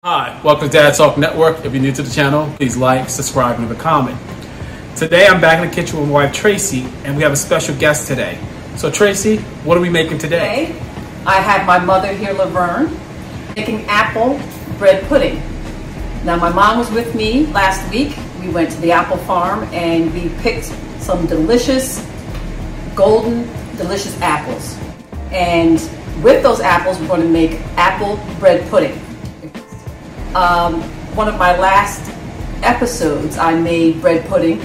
Hi, welcome to Dad Talk Network. If you're new to the channel, please like, subscribe, and leave a comment. Today I'm back in the kitchen with my wife Tracy, and we have a special guest today. So Tracy, what are we making today? Today, I have my mother here, Laverne, making apple bread pudding. Now my mom was with me last week. We went to the apple farm and we picked some delicious, golden, delicious apples. And with those apples, we're going to make apple bread pudding. One of my last episodes, I made bread pudding.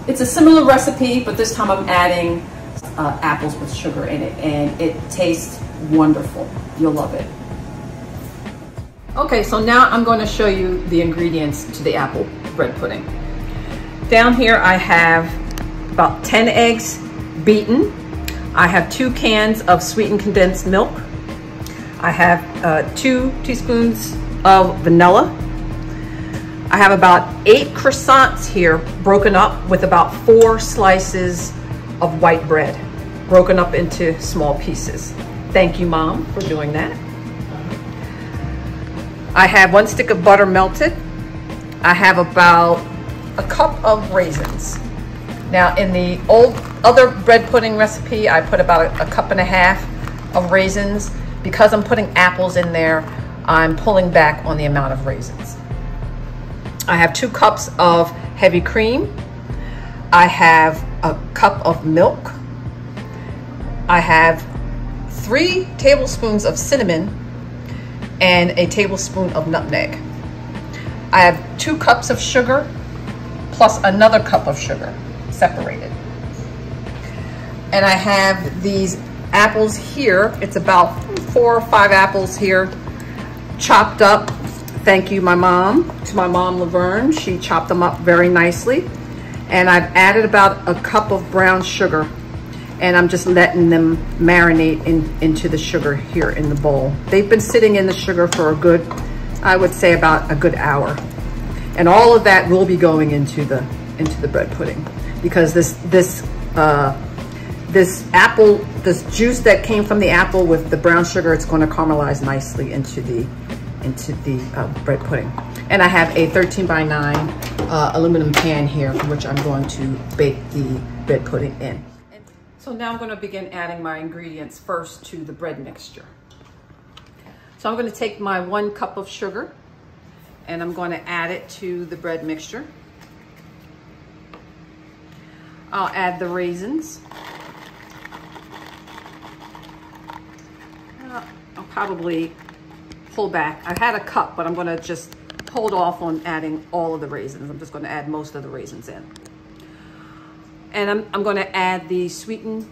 It's a similar recipe, but this time I'm adding apples with sugar in it, and it tastes wonderful. You'll love it. Okay, so now I'm going to show you the ingredients to the apple bread pudding. Down here I have about 10 eggs beaten. I have 2 cans of sweetened condensed milk. I have 2 teaspoons of vanilla. I have about 8 croissants here broken up with about 4 slices of white bread broken up into small pieces. Thank you, Mom, for doing that. I have 1 stick of butter melted. I have about a cup of raisins. Now in the other bread pudding recipe, I put about a cup and a half of raisins. Because I'm putting apples in there, I'm pulling back on the amount of raisins. I have 2 cups of heavy cream. I have a cup of milk. I have 3 tablespoons of cinnamon and a tablespoon of nutmeg. I have 2 cups of sugar plus another cup of sugar separated. And I have these apples here. It's about 4 or 5 apples here, chopped up. Thank you, my mom, Laverne. She chopped them up very nicely. And I've added about a cup of brown sugar, and I'm just letting them marinate into the sugar here in the bowl. They've been sitting in the sugar for a good, I would say about a good hour. And all of that will be going into the bread pudding, because this juice that came from the apple with the brown sugar, it's going to caramelize nicely into the bread pudding. And I have a 13 by 9 aluminum pan here, which I'm going to bake the bread pudding in. So now I'm going to begin adding my ingredients first to the bread mixture. So I'm going to take my 1 cup of sugar and I'm going to add it to the bread mixture. I'll add the raisins. I'll probably pull back. I had a cup, but I'm going to just hold off on adding all of the raisins. I'm just going to add most of the raisins in. And I'm going to add the sweetened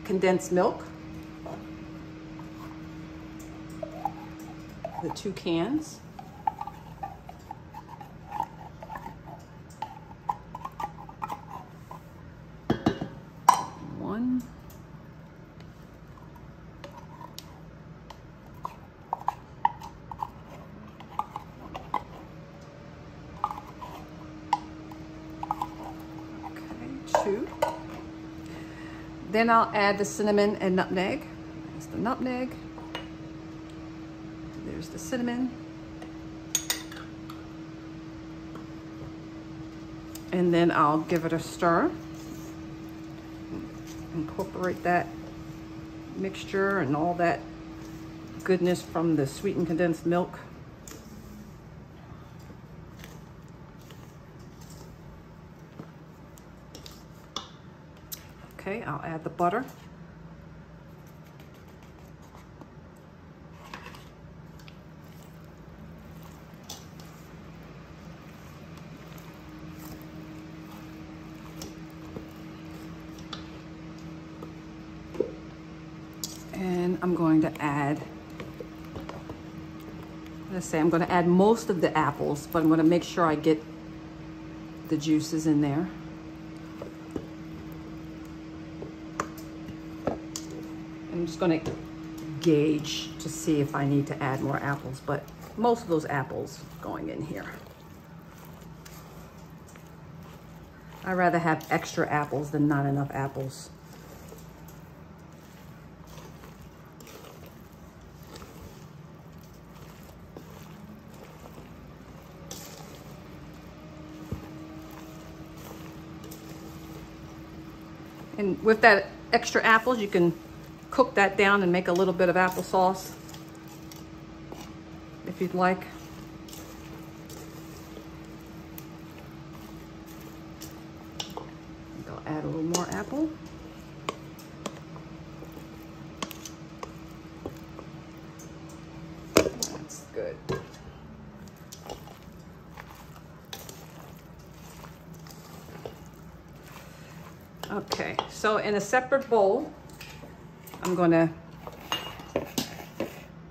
condensed milk, the 2 cans. Then I'll add the cinnamon and nutmeg. There's the nutmeg. There's the cinnamon. And then I'll give it a stir. Incorporate that mixture and all that goodness from the sweetened condensed milk. Okay, I'll add the butter. And I'm going to add, I'm going to add most of the apples, but I'm going to make sure I get the juices in there. I'm just going to gauge to see if I need to add more apples, but most of those apples going in here. I'd rather have extra apples than not enough apples. And with that extra apples, you can cook that down and make a little bit of applesauce if you'd like. I'll add a little more apple. That's good. Okay, so in a separate bowl, I'm going to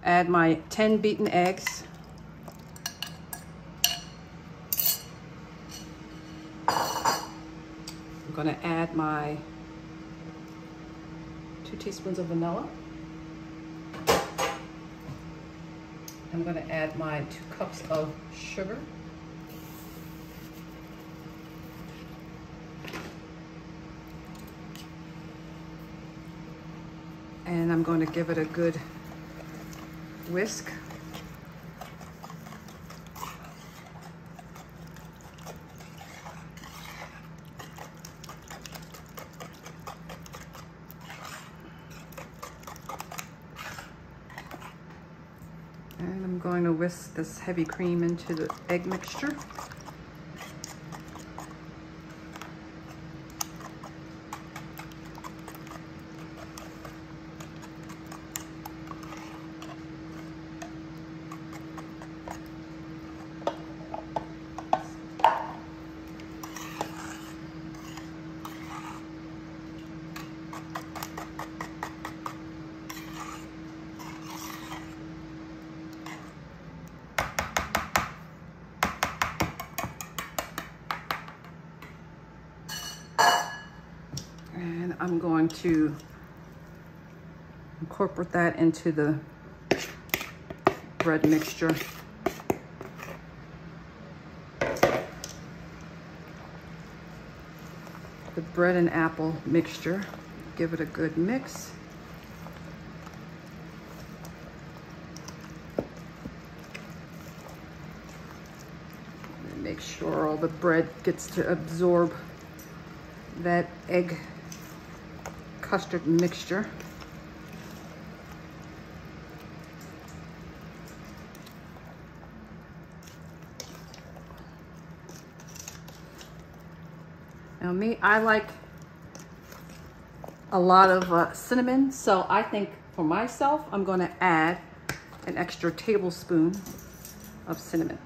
add my 10 beaten eggs. I'm going to add my 2 teaspoons of vanilla. I'm going to add my 2 cups of sugar. And I'm going to give it a good whisk. And I'm going to whisk this heavy cream into the egg mixture. And I'm going to incorporate that into the bread mixture. The bread and apple mixture. Give it a good mix. And make sure all the bread gets to absorb that egg custard mixture. Now me, I like a lot of cinnamon, so I think for myself, I'm going to add an extra tablespoon of cinnamon.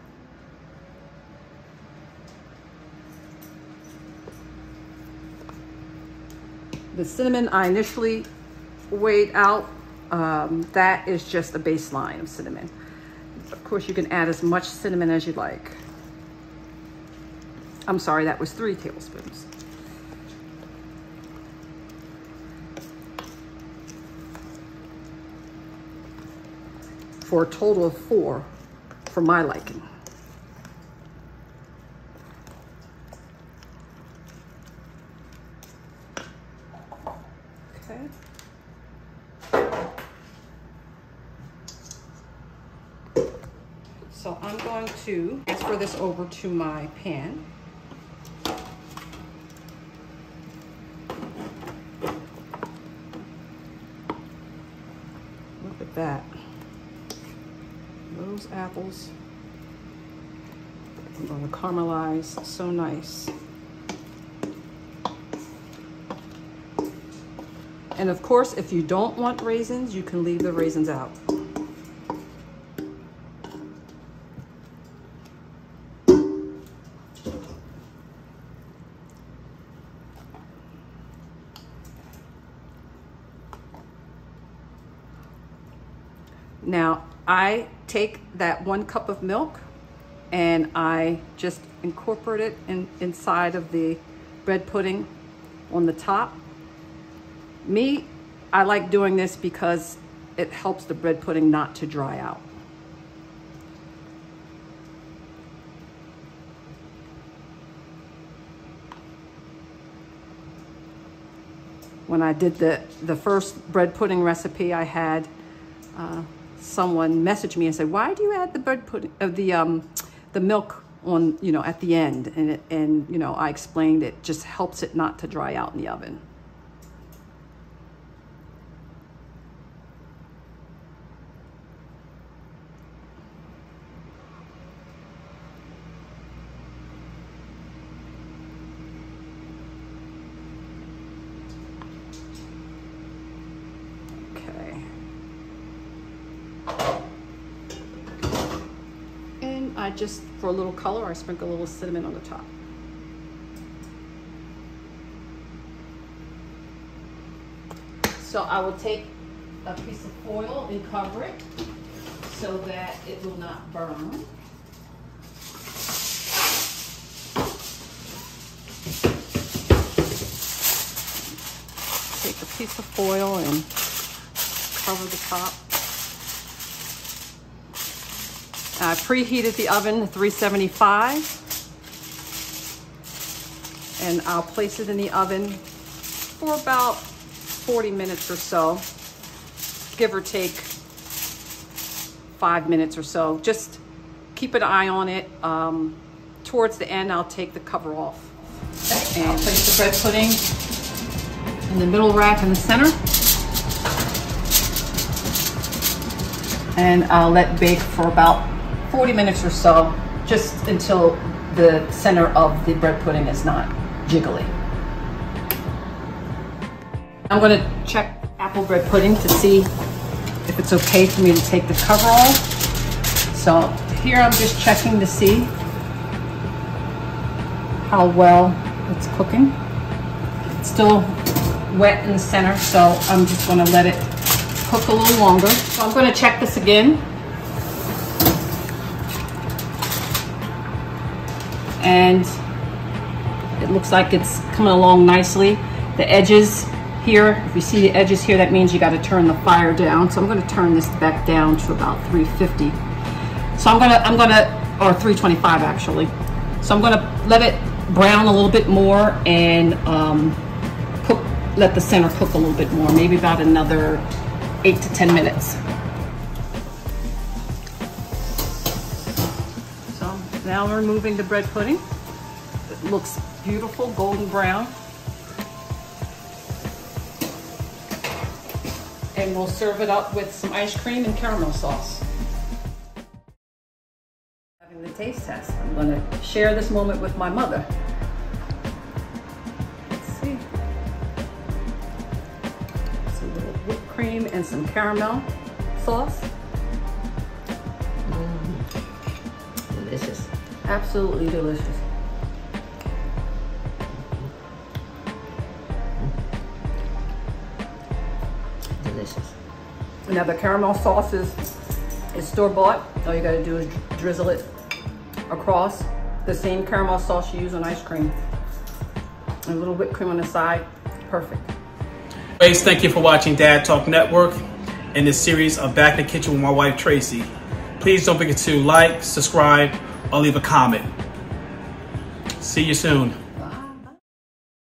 The cinnamon I initially weighed out, that is just a baseline of cinnamon. Of course, you can add as much cinnamon as you like. I'm sorry, that was 3 tablespoons. For a total of 4 for my liking. Okay. So I'm going to transfer this over to my pan. Look at that. Those apples are going to caramelize so nice. And of course, if you don't want raisins, you can leave the raisins out. Now, I take that 1 cup of milk and I just incorporate it inside of the bread pudding on the top. Me, I like doing this because it helps the bread pudding not to dry out. When I did the first bread pudding recipe, I had someone messaged me and said, "Why do you add the bread pudding of the milk on, you know, at the end?" And you know, I explained it just helps it not to dry out in the oven. I just, for a little color, I sprinkle a little cinnamon on the top. So I will take a piece of foil and cover it so that it will not burn. Take a piece of foil and cover the top. I preheated the oven to 375, and I'll place it in the oven for about 40 minutes or so, give or take 5 minutes or so. Just keep an eye on it. Towards the end, I'll take the cover off. And I'll place the bread pudding in the middle rack in the center. And I'll let bake for about 40 minutes or so, just until the center of the bread pudding is not jiggly. I'm going to check apple bread pudding to see if it's okay for me to take the cover off. So here I'm just checking to see how well it's cooking. It's still wet in the center, so I'm just going to let it cook a little longer. So I'm going to check this again. And it looks like it's coming along nicely. The edges here, if you see the edges here, that means you got to turn the fire down. So I'm going to turn this back down to about 350. So I'm gonna, or 325 actually. So I'm gonna let it brown a little bit more and let the center cook a little bit more, maybe about another 8 to 10 minutes. So now I'm removing the bread pudding. It looks beautiful, golden brown. And we'll serve it up with some ice cream and caramel sauce. Having the taste test. I'm going to share this moment with my mother. Let's see. Some little whipped cream and some caramel sauce. Delicious. Absolutely delicious. Delicious. Now the caramel sauce is store-bought. All you got to do is drizzle it across. The same caramel sauce you use on ice cream. And a little whipped cream on the side. Perfect. Guys, thank you for watching Dad Talk Network and this series of Back in the Kitchen with my wife Tracy. Please don't forget to like, subscribe, or leave a comment. See you soon.